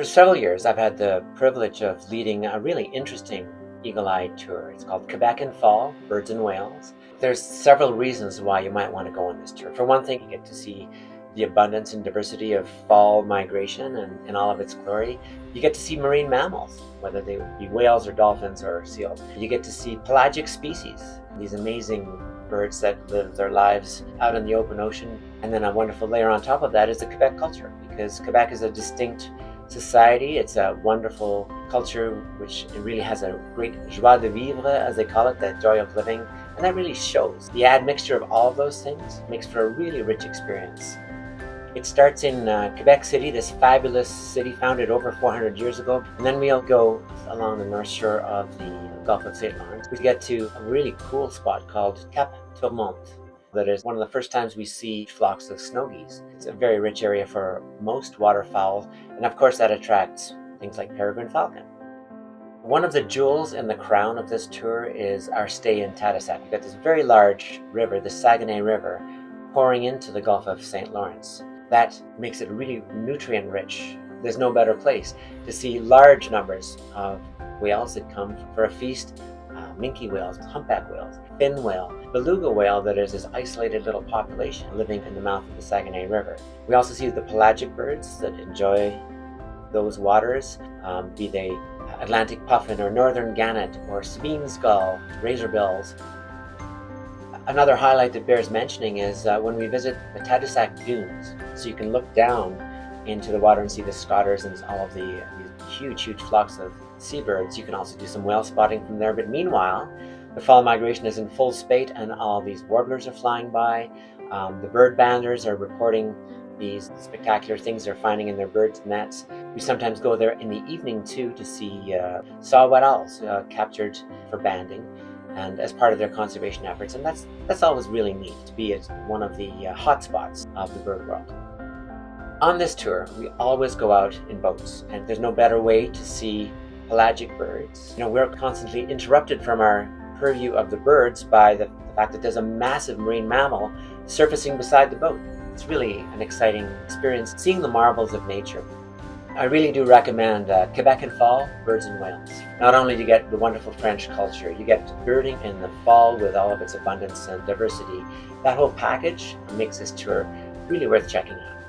For several years, I've had the privilege of leading a really interesting eagle-eyed tour. It's called Quebec in Fall, Birds and Whales. There's several reasons why you might want to go on this tour. For one thing, you get to see the abundance and diversity of fall migration and in all of its glory. You get to see marine mammals, whether they be whales or dolphins or seals. You get to see pelagic species, these amazing birds that live their lives out in the open ocean. And then a wonderful layer on top of that is the Quebec culture, because Quebec is a distinct society. It's a wonderful culture which really has a great joie de vivre, as they call it, that joy of living, and that really shows. The admixture of all of those things makes for a really rich experience. It starts in Quebec City, this fabulous city founded over 400 years ago, and then we'll go along the north shore of the Gulf of St. Lawrence. We get to a really cool spot called Cap Tourmente. That is one of the first times we see flocks of snow geese. It's a very rich area for most waterfowl, and of course that attracts things like peregrine falcon. One of the jewels in the crown of this tour is our stay in Tadoussac. We've got this very large river, the Saguenay River, pouring into the Gulf of St. Lawrence. That makes it really nutrient rich. There's no better place to see large numbers of whales that come for a feast. Minke whales, humpback whales, fin whale, beluga whale, that is this isolated little population living in the mouth of the Saguenay River. We also see the pelagic birds that enjoy those waters, be they Atlantic puffin or northern gannet or Sabine's gull, razorbills. Another highlight that bears mentioning is when we visit the Tadoussac dunes, so you can look down into the water and see the scotters and all of these huge flocks of seabirds. You can also do some whale spotting from there. But meanwhile, the fall migration is in full spate and all these warblers are flying by. The bird banders are reporting these spectacular things they're finding in their birds' nets. We sometimes go there in the evening too to see saw-whet owls captured for banding and as part of their conservation efforts. And that's always really neat to be at one of the hot spots of the bird world. On this tour, we always go out in boats, and there's no better way to see pelagic birds. We're constantly interrupted from our purview of the birds by the fact that there's a massive marine mammal surfacing beside the boat. It's really an exciting experience seeing the marvels of nature. I really do recommend Quebec in Fall, Birds and Whales. Not only do you get the wonderful French culture, you get birding in the fall with all of its abundance and diversity. That whole package makes this tour really worth checking out.